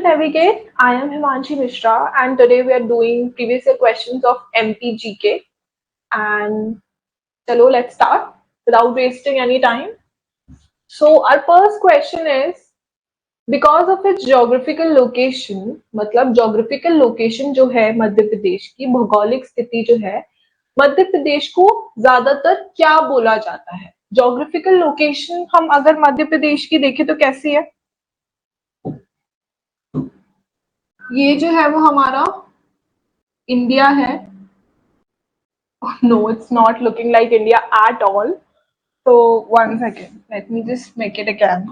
Navigate. I am Himanshi Mishra, and today we are doing previous year questions of MPGK. And chalo, let's start without wasting any time. So our first question is, because of its geographical location, मतलब geographical location जो है मध्य प्रदेश की भौगोलिक स्थिति जो है, मध्य प्रदेश को ज्यादातर क्या बोला जाता है? Geographical location हम अगर मध्य प्रदेश की देखें तो कैसी है? ये जो है वो हमारा इंडिया है. No, it's not looking like India at all. So one second, let me just make it again.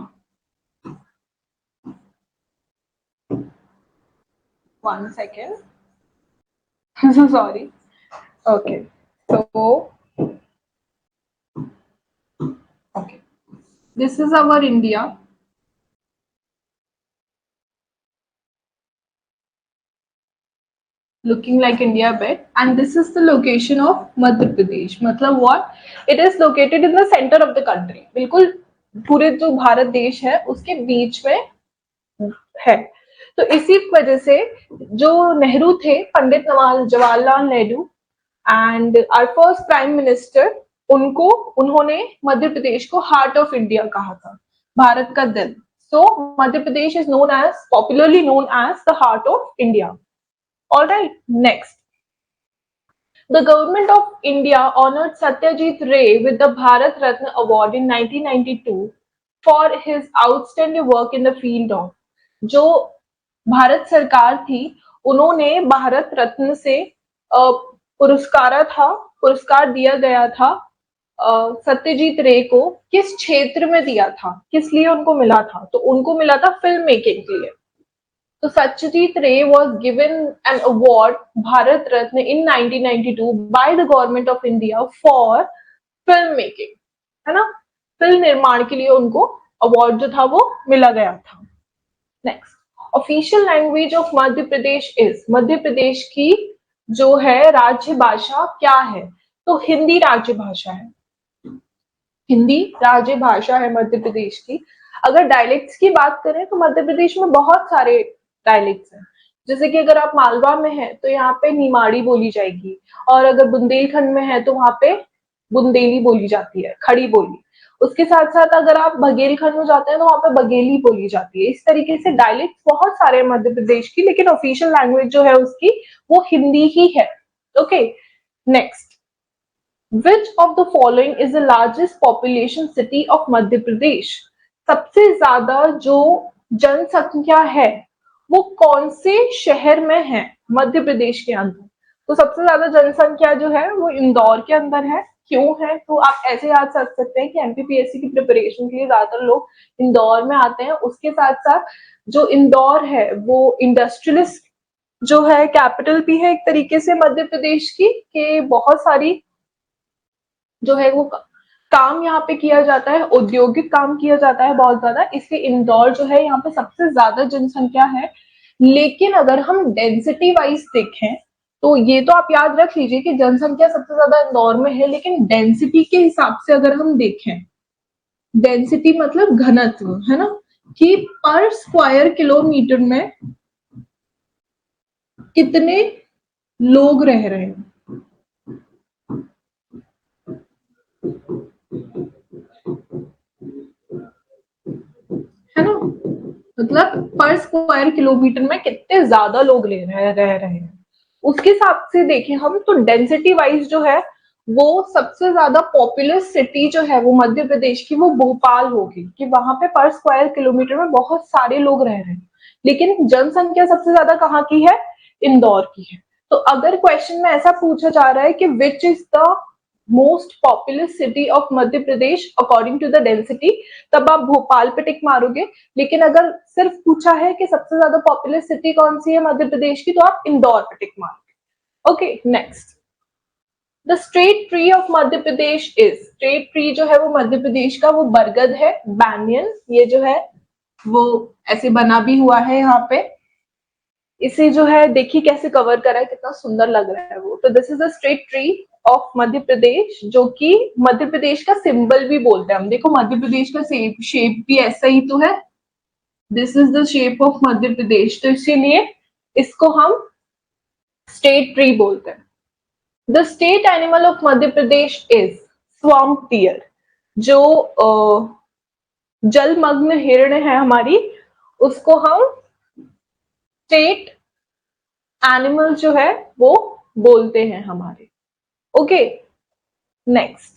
One second. So sorry. Okay. So okay. This is our India. Looking like India a bit, and this is the location of Madhya Pradesh. मतलब what? It is located in the center of the country. बिल्कुल पूरे जो भारत देश है उसके बीच में है. तो इसी वजह से जो नेहरू थे, Pandit Jawaharlal Nehru and our first prime minister, उन्होंने मध्य प्रदेश को हार्ट ऑफ इंडिया कहा था, भारत का दिल. So Madhya Pradesh is known as, popularly known as the heart of India. All right, next. The government of India honored Satyajit Ray with the Bharat Ratna Award in 1992 for his outstanding work in the field of. जो भारत सरकार थी, उन्होंने भारत रत्न से पुरस्कार दिया गया था सत्यजीत रे को. किस क्षेत्र में दिया था, किस लिए उनको मिला था? तो उनको मिला था फिल्म मेकिंग के लिए. So Satyajit Ray was given an award, Bharat Ratna, in 1992 by the government of India for film making, है ना? फिल्म निर्माण के लिए उनको अवार्ड जो था वो मिला गया था. Next, official language of Madhya Pradesh is. Madhya Pradesh की जो है राज्य भाषा क्या है? तो हिंदी राज्य भाषा है. हिंदी राज्य भाषा है मध्य प्रदेश की. अगर डायलेक्ट्स की बात करें तो मध्य प्रदेश में बहुत सारे डायलेक्ट्स हैं. जैसे कि अगर आप मालवा में है तो यहाँ पे निमाड़ी बोली जाएगी, और अगर बुंदेलखंड में है तो वहां पे बुंदेली बोली जाती है, खड़ी बोली. उसके साथ साथ अगर आप बघेलखंड में जाते हैं तो वहां पे बघेली बोली जाती है. इस तरीके से डायलेक्ट बहुत सारे हैं मध्य प्रदेश की, लेकिन ऑफिशियल लैंग्वेज जो है उसकी वो हिंदी ही है. Okay, next. Which of the following is the largest population city of Madhya Pradesh? सबसे ज्यादा जो जनसंख्या है वो कौन से शहर में है मध्य प्रदेश के अंदर? तो सबसे ज्यादा जनसंख्या जो है वो इंदौर के अंदर है. क्यों है? तो आप ऐसे याद रख सकते हैं कि एमपीपीएससी की प्रिपरेशन के लिए ज्यादातर लोग इंदौर में आते हैं. उसके साथ साथ जो इंदौर है वो इंडस्ट्रियलिस्ट जो है कैपिटल भी है एक तरीके से मध्य प्रदेश की, कि बहुत सारी जो है वो काम यहाँ पे किया जाता है, औद्योगिक काम किया जाता है बहुत ज्यादा, इसलिए इंदौर जो है यहाँ पे सबसे ज्यादा जनसंख्या है. लेकिन अगर हम डेंसिटी वाइज देखें तो ये तो आप याद रख लीजिए कि जनसंख्या सबसे ज्यादा इंदौर में है, लेकिन डेंसिटी के हिसाब से अगर हम देखें, डेंसिटी मतलब घनत्व, है ना, कि पर स्क्वायर किलोमीटर में कितने लोग रह रहे हैं. है ना, मतलब पर स्क्वायर किलोमीटर में कितने ज्यादा लोग रह रहे हैं, उसके हिसाब से देखें हम तो डेंसिटी वाइज जो है वो सबसे ज्यादा पॉपुलस सिटी जो है वो मध्य प्रदेश की वो भोपाल होगी, कि वहां पे पर स्क्वायर किलोमीटर में बहुत सारे लोग रह रहे हैं. लेकिन जनसंख्या सबसे ज्यादा कहाँ की है? इंदौर की है. तो अगर क्वेश्चन में ऐसा पूछा जा रहा है कि which is the most populous city of Madhya Pradesh according to the density, तब आप भोपाल पे टिक मारोगे. लेकिन अगर सिर्फ पूछा है कि सबसे ज्यादा पॉपुलस सिटी कौन सी है मध्य प्रदेश की, तो आप इंदौर पे टिक मारोगे. Okay, next. The state tree of Madhya Pradesh is. State tree जो है वो मध्य प्रदेश का वो बरगद है, बैनियन. ये जो है वो ऐसे बना भी हुआ है यहाँ पे. इसे जो है देखिए कैसे कवर करा है, कितना सुंदर लग रहा है वो. तो this is the state tree of Madhya Pradesh, जो कि मध्य प्रदेश का सिंबल भी बोलते हैं हम. देखो मध्य प्रदेश का शेप भी ऐसा ही तो है, this is the shape of Madhya Pradesh, तो इसीलिए इसको हम स्टेट ट्री बोलते हैं। The state animal of Madhya Pradesh is swamp deer. जो जलमग्न हिरण है हमारी, उसको हम स्टेट एनिमल जो है वो बोलते हैं हमारे। Okay, next,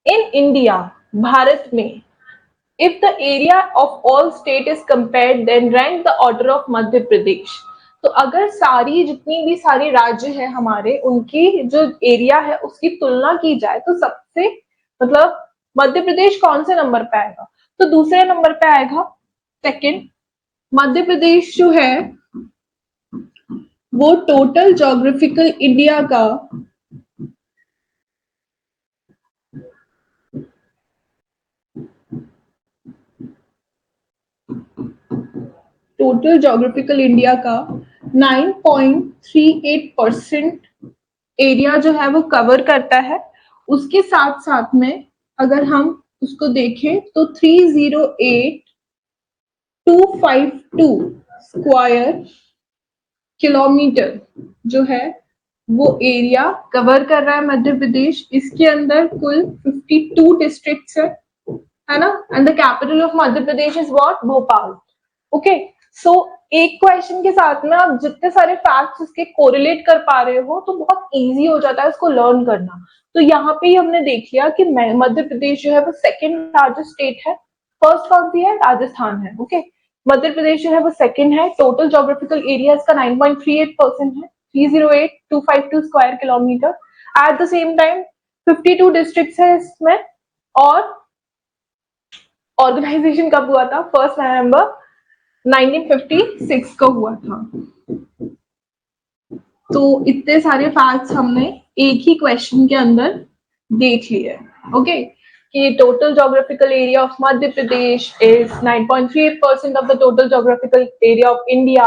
in India, Bharat में, if the area of all state is compared then rank the order of Madhya Pradesh. तो अगर सारी जितनी भी सारे राज्य है हमारे, उनकी जो एरिया है उसकी तुलना की जाए तो सबसे मतलब मध्य प्रदेश कौन से नंबर पे आएगा? तो दूसरे नंबर पे आएगा। सेकंड, मध्य प्रदेश जो है वो टोटल ज्योग्राफिकल इंडिया का टोटल ज्योग्राफिकल इंडिया का 9.38% एरिया जो है वो कवर करता है। उसके साथ साथ में अगर हम उसको देखें तो 308,252 स्क्वायर किलोमीटर जो है वो एरिया कवर कर रहा है मध्य प्रदेश। इसके अंदर कुल 52 डिस्ट्रिक्ट्स है ना, and the capital of Madhya Pradesh is what? Bhopal. Okay, so एक क्वेश्चन के साथ में आप जितने सारे फैक्ट्स इसके कोरिलेट कर पा रहे हो तो बहुत इजी हो जाता है इसको लर्न करना। तो यहाँ पे ही हमने देख लिया कि मध्य प्रदेश जो है वो सेकंड लार्जेस्ट स्टेट है। फर्स्ट कौन सी है? राजस्थान है। ओके, मध्य प्रदेश जो है वो सेकंड है। टोटल ज्योग्राफिकल एरिया इसका 9.38% है, 308,252 square kilometre. At the same time 52 districts है इसमें। और ऑर्गेनाइजेशन कब हुआ था? 1 नवंबर 1956 को हुआ था। तो इतने सारे फैक्ट्स हमने एक ही क्वेश्चन के अंदर देख लिए। ओके, कि total geographical area of Madhya Pradesh is 9.38% of the total geographical area of India,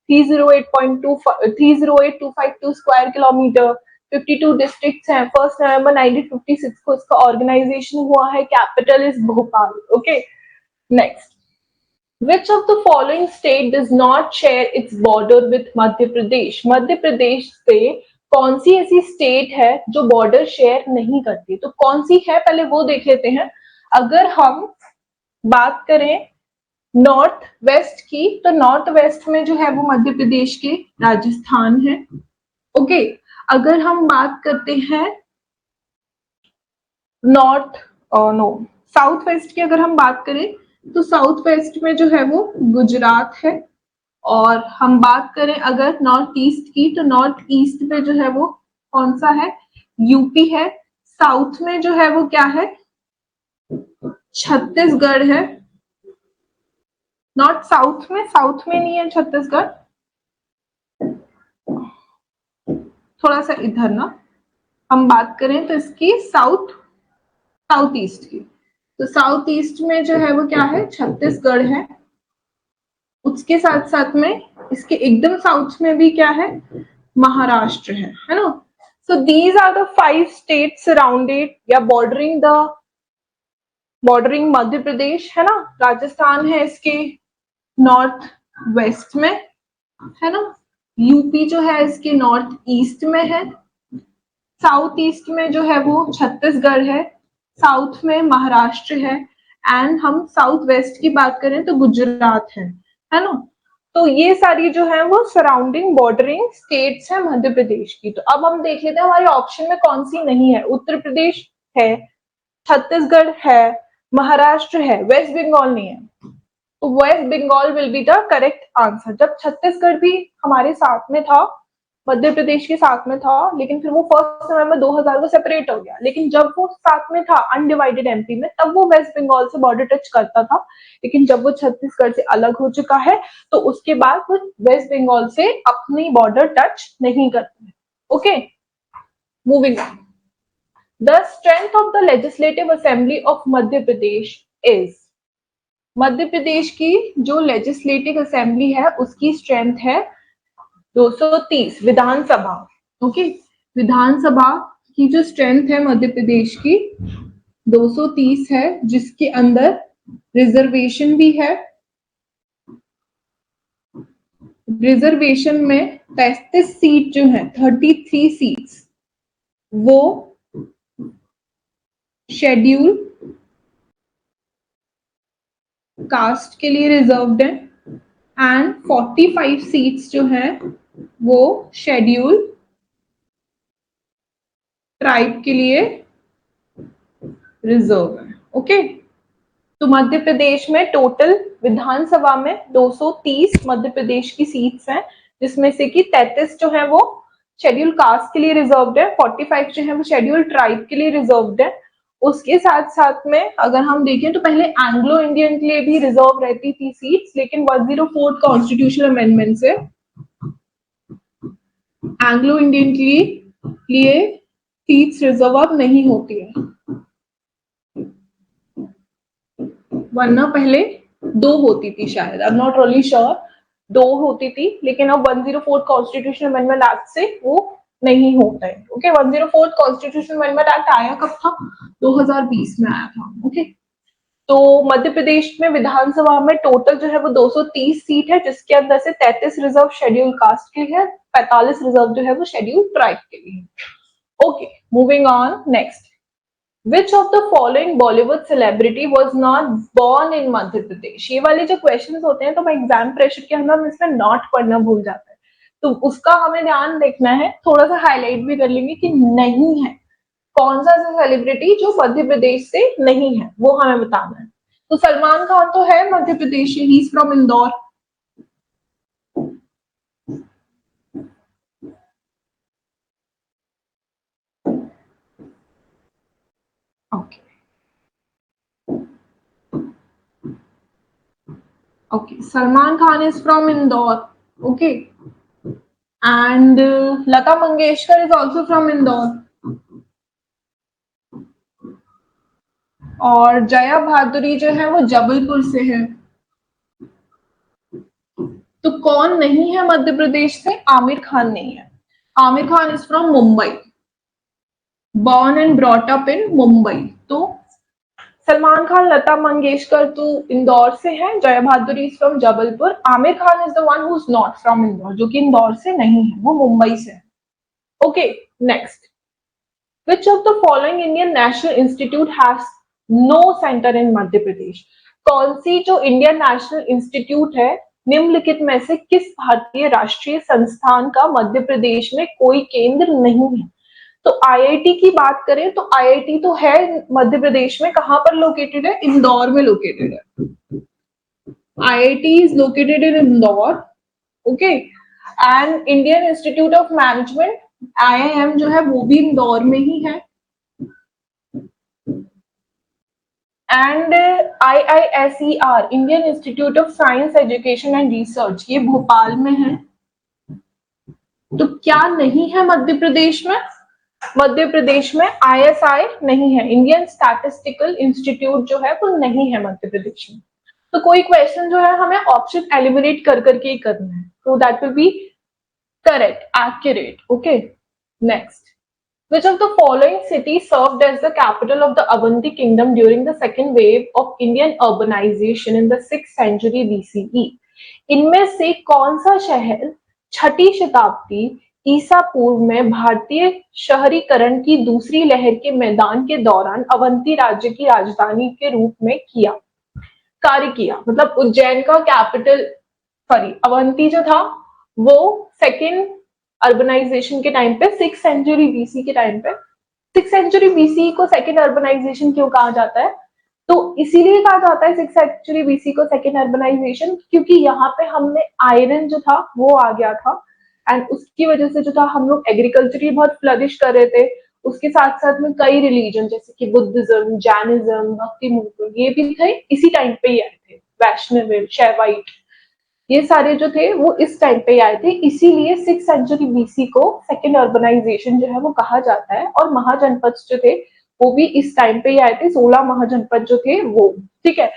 308,252 square kilometre, 52 districts हैं। 1 नवंबर 1956 को इसका ऑर्गेनाइजेशन हुआ है। Capital is Bhopal. Okay, next, Which of the following state does not share its border with Madhya Pradesh? Madhya Pradesh से कौन सी ऐसी state है जो बॉर्डर शेयर नहीं करती? तो कौन सी है पहले वो देख लेते हैं। अगर हम बात करें नॉर्थ वेस्ट की, तो नॉर्थ वेस्ट में जो है वो मध्य प्रदेश के राजस्थान है। ओके, अगर हम बात करते हैं साउथ वेस्ट की, अगर हम बात करें तो साउथ वेस्ट में जो है वो गुजरात है। और हम बात करें अगर नॉर्थ ईस्ट की, तो नॉर्थ ईस्ट में जो है वो कौन सा है? यूपी है। साउथ में जो है वो क्या है? छत्तीसगढ़ है। नॉर्थ साउथ में नहीं है छत्तीसगढ़, थोड़ा सा इधर ना। हम बात करें तो इसकी साउथ ईस्ट की, तो साउथ ईस्ट में जो है वो क्या है? छत्तीसगढ़ है। उसके साथ साथ में इसके एकदम साउथ में भी क्या है? महाराष्ट्र है ना। So these are the 5 states surrounded या बॉर्डरिंग मध्य प्रदेश, है ना। राजस्थान है इसके नॉर्थ वेस्ट में, है ना। यूपी जो है इसके नॉर्थ ईस्ट में है। साउथ ईस्ट में जो है वो छत्तीसगढ़ है। साउथ में महाराष्ट्र है। एंड हम साउथ वेस्ट की बात करें तो गुजरात है ना। तो ये सारी जो है वो सराउंडिंग बॉर्डरिंग स्टेट्स है मध्य प्रदेश की। तो अब हम देख लेते हैं हमारे ऑप्शन में कौन सी नहीं है। उत्तर प्रदेश है, छत्तीसगढ़ है, महाराष्ट्र है, वेस्ट बंगाल नहीं है। तो West Bengal will be the correct answer. जब छत्तीसगढ़ भी हमारे साथ में था, मध्य प्रदेश के साथ में था, लेकिन फिर वो 1 नवंबर 2000 को सेपरेट हो गया। लेकिन जब वो साथ में था अनडिवाइडेड एमपी में, तब वो वेस्ट बंगाल से बॉर्डर टच करता था। लेकिन जब वो छत्तीसगढ़ से अलग हो चुका है तो उसके बाद वो वेस्ट बंगाल से अपनी बॉर्डर टच नहीं करता है। Okay, moving on. The strength of the legislative assembly of Madhya Pradesh is. Madhya Pradesh की जो लेजिस्लेटिव असेंबली है उसकी स्ट्रेंथ है 230 विधानसभा। ओके, विधानसभा की जो स्ट्रेंथ है मध्य प्रदेश की 230 है, जिसके अंदर रिजर्वेशन भी है रिजर्वेशन में 33 सीट जो है, 33 सीट्स वो शेड्यूल कास्ट के लिए रिजर्व्ड है एंड 45 सीट्स जो है वो शेड्यूल ट्राइब के लिए रिजर्व है। ओके, तो मध्य प्रदेश में टोटल विधानसभा में 230 मध्य प्रदेश की सीट्स हैं, जिसमें से कि 33 जो है वो शेड्यूल कास्ट के लिए रिजर्व्ड है, 45 जो है वो शेड्यूल ट्राइब के लिए रिजर्व्ड है। उसके साथ साथ में अगर हम देखें तो पहले एंग्लो इंडियन के लिए भी रिजर्व रहती थी सीट्स, लेकिन 104 कॉन्स्टिट्यूशनल अमेंडमेंट से एंग्लो इंडियन के लिए सीट्स रिजर्व अब नहीं होती है, वरना पहले 2 होती थी शायद, I am not really sure, 2 होती थी, लेकिन अब 104 कॉन्स्टिट्यूशनल अमेंडमेंट एक्ट से वो नहीं होता है। ओके, 104 कॉन्स्टिट्यूशनल अमेंडमेंट एक्ट आया कब था? 2020 में आया था। ओके, तो मध्य प्रदेश में विधानसभा में टोटल जो है वो 230 सीट है, जिसके अंदर से 33 रिजर्व शेड्यूल कास्ट के लिए, 45 रिजर्व जो है वो शेड्यूल ट्राइब के लिए। Okay, moving on next, Which of the following Bollywood celebrity was not born in Madhya Pradesh? ये वाले जो क्वेश्चंस होते हैं तो मैं एग्जाम प्रेशर के अंदर इसमें नॉट पढ़ना भूल जाता है, तो उसका हमें ध्यान देखना है, थोड़ा सा हाईलाइट भी कर लेंगे कि नहीं है कौन सा सेलिब्रिटी जो मध्य प्रदेश से नहीं है, वो हमें बताना है। तो सलमान खान तो है Madhya Pradesh, he is from Indore. Okay okay, Salman Khan is from Indore. Okay, and Lata Mangeshkar is also from Indore, और जया भादुरी जो है वो जबलपुर से है। तो कौन नहीं है मध्य प्रदेश से? आमिर खान नहीं है। Aamir Khan is from Mumbai, born and brought up in Mumbai. तो सलमान खान, लता मंगेशकर तो इंदौर से है, Jaya Bhaduri is from Jabalpur, Aamir Khan is the one who is not from Indore, जो कि इंदौर से नहीं है, वो मुंबई से है। Okay, next, Which of the following Indian National Institute has no center in Madhya Pradesh? कौन सी जो इंडियन नेशनल इंस्टीट्यूट है, निम्नलिखित में से किस भारतीय राष्ट्रीय संस्थान का मध्य प्रदेश में कोई केंद्र नहीं है? तो आईआईटी की बात करें तो आईआईटी तो है मध्य प्रदेश में, कहां पर लोकेटेड है? इंदौर में लोकेटेड है। IIT is located in Indore. Okay, and Indian institute of management IIM जो है वो भी इंदौर में ही है, and IISER Indian institute of science education and research ये भोपाल में है। तो क्या नहीं है मध्य प्रदेश में? मध्य प्रदेश में ISI नहीं है, इंडियन स्टैटिस्टिकल इंस्टीट्यूट जो है वो नहीं है मध्य प्रदेश में। तो कोई क्वेश्चन जो है हमें ऑप्शन एलिमिनेट कर करके ही करना है, तो that will be correct, accurate. Okay, next, which of the following cities served as the capital of the Avanti kingdom during the second wave of Indian urbanization in the 6th century BCE? इनमें से कौन सा शहर छठी शताब्दी ईसा पूर्व में भारतीय शहरीकरण की दूसरी लहर के मैदान के दौरान अवंती राज्य की राजधानी के रूप में कार्य किया? मतलब उज्जैन का कैपिटल, सॉरी, अवंती जो था वो सेकेंड अर्बनाइजेशन के टाइम पे 6th सेंचुरी बीसी के टाइम पे, 6th सेंचुरी बीसी को सेकेंड अर्बनाइजेशन क्यों कहा जाता है? तो इसीलिए कहा जाता है 6th सेंचुरी बीसी को सेकेंड अर्बनाइजेशन, क्योंकि यहाँ पे हमने आयरन जो था वो आ गया था, एंड उसकी वजह से जो था हम लोग एग्रीकल्चर बहुत फ्लरिश कर रहे थे। उसके साथ साथ में कई रिलीजन जैसे कि बुद्धिज्म, जैनिज्म, भक्ति मूवमेंट ये भी थे इसी टाइम पे ही आए थे, वैष्णव, शैवाइट, ये सारे जो थे वो इस टाइम पे आए थे, इसीलिए 6th सेंचुरी बीसी को सेकेंड अर्बनाइजेशन जो है वो कहा जाता है। और महाजनपद जो थे वो भी इस टाइम पे ही आए थे, 16 महाजनपद जो थे वो। ठीक है,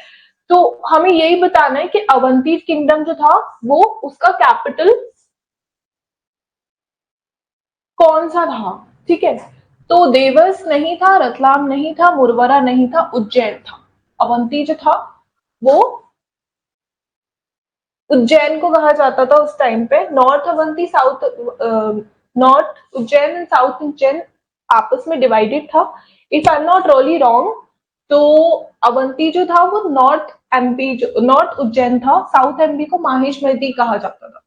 तो हमें यही बताना है कि अवंती किंगडम जो था वो उसका कैपिटल कौन सा था। ठीक है, तो देवस नहीं था, रतलाम नहीं था, मुरवरा नहीं था, उज्जैन था। अवंती जो था वो उज्जैन को कहा जाता था उस टाइम पे। North Avanti, south north Ujjain and south Ujjain आपस में डिवाइडेड था। If I am not really wrong, तो अवंती जो था वो नॉर्थ एमपी, जो नॉर्थ उज्जैन था, साउथ एमपी को माहेश्मती कहा जाता था।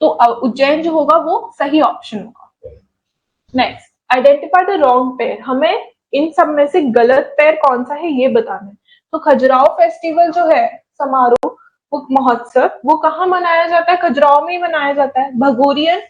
तो उज्जैन जो होगा वो सही ऑप्शन होगा। Next, identify the wrong pair. हमें इन सब में से गलत पेयर कौन सा है ये बताना है। तो खजुराहो फेस्टिवल जो है, समारोह, वो महोत्सव, वो कहाँ मनाया जाता है? खजुराहो में ही मनाया जाता है। भगोरियन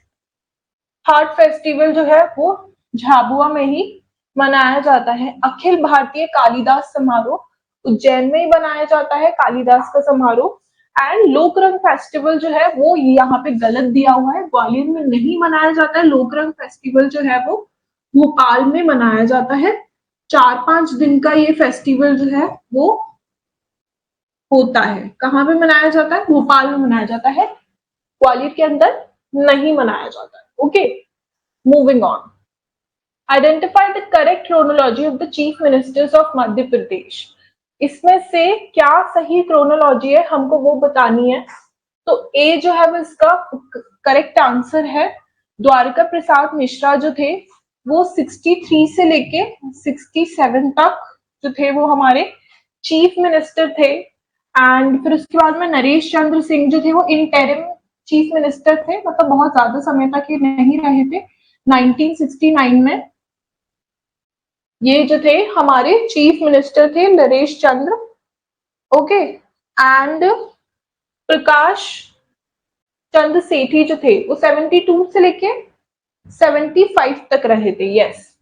हार्ट फेस्टिवल जो है वो झाबुआ में ही मनाया जाता है। अखिल भारतीय कालिदास समारोह उज्जैन में ही मनाया जाता है, कालिदास का समारोह। एंड लोकरंग फेस्टिवल जो है वो यहाँ पे गलत दिया हुआ है, ग्वालियर में नहीं मनाया जाता है। लोकरंग फेस्टिवल जो है वो भोपाल में मनाया जाता है। 4-5 दिन का ये फेस्टिवल जो है वो होता है। कहाँ पे मनाया जाता है? भोपाल में मनाया जाता है, ग्वालियर के अंदर नहीं मनाया जाता है। Okay, moving on. Identify the correct chronology of the chief ministers of Madhya Pradesh. इसमें से क्या सही क्रोनोलॉजी है हमको वो बतानी है। तो ए जो है वो इसका करेक्ट आंसर है। द्वारका प्रसाद मिश्रा जो थे वो 63 से लेके 67 तक जो थे वो हमारे चीफ मिनिस्टर थे। एंड फिर उसके बाद में नरेश चंद्र सिंह जो थे वो इंटरिम चीफ मिनिस्टर थे, मतलब बहुत ज्यादा समय तक ये नहीं रहे थे। 1969 में ये जो थे हमारे चीफ मिनिस्टर थे, नरेश चंद्र। ओके, एंड प्रकाश चंद्र सेठी जो थे वो 72 से लेके 75 तक रहे थे। Yes,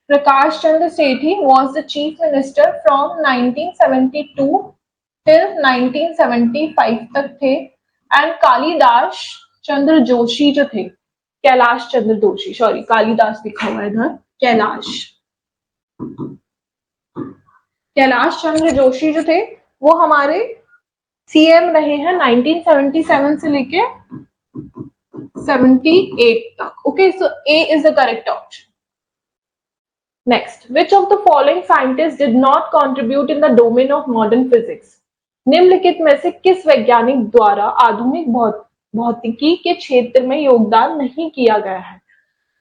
Prakash Chandra Sethi was the chief minister from 1972 till 1975 तक थे। एंड कालिदास चंद्र जोशी जो थे, कैलाश चंद्र जोशी, सॉरी कालिदास लिखा हुआ है इधर, कैलाश चंद्र जोशी जो थे वो हमारे सीएम रहे हैं 1977 से लेके 78 तक। Okay, so A is the correct option. Next, which of the following scientist did not contribute in the domain of modern physics. निम्नलिखित में से किस वैज्ञानिक द्वारा आधुनिक भौतिकी के क्षेत्र में योगदान नहीं किया गया है?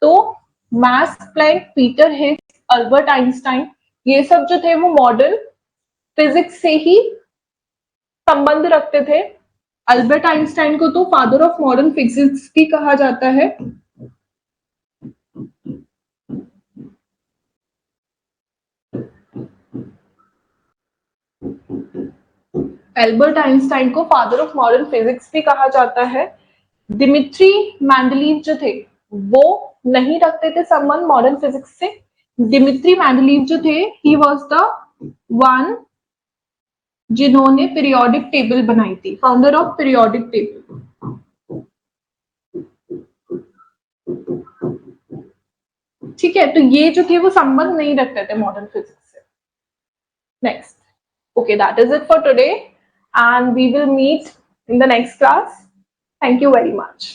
तो Max Planck, Peter Higgs, Albert Einstein, ये सब जो थे वो मॉडर्न फिजिक्स से ही संबंध रखते थे। अल्बर्ट आइंस्टाइन को तो फादर ऑफ मॉडर्न फिजिक्स भी कहा जाता है। अल्बर्ट आइंस्टाइन को फादर ऑफ मॉडर्न फिजिक्स भी कहा जाता है। दिमित्री मेंडलीव जो थे वो नहीं रखते थे संबंध मॉडर्न फिजिक्स से। दिमित्री मेंडलीव जो थे, ही वाज द वन जिन्होंने पीरियोडिक टेबल बनाई थी, फाउंडर ऑफ पीरियोडिक टेबल। ठीक है, तो ये जो थे वो संबंध नहीं रखते थे मॉडर्न फिजिक्स से। Next, okay, that is it for today and we will meet in the next class. Thank you very much.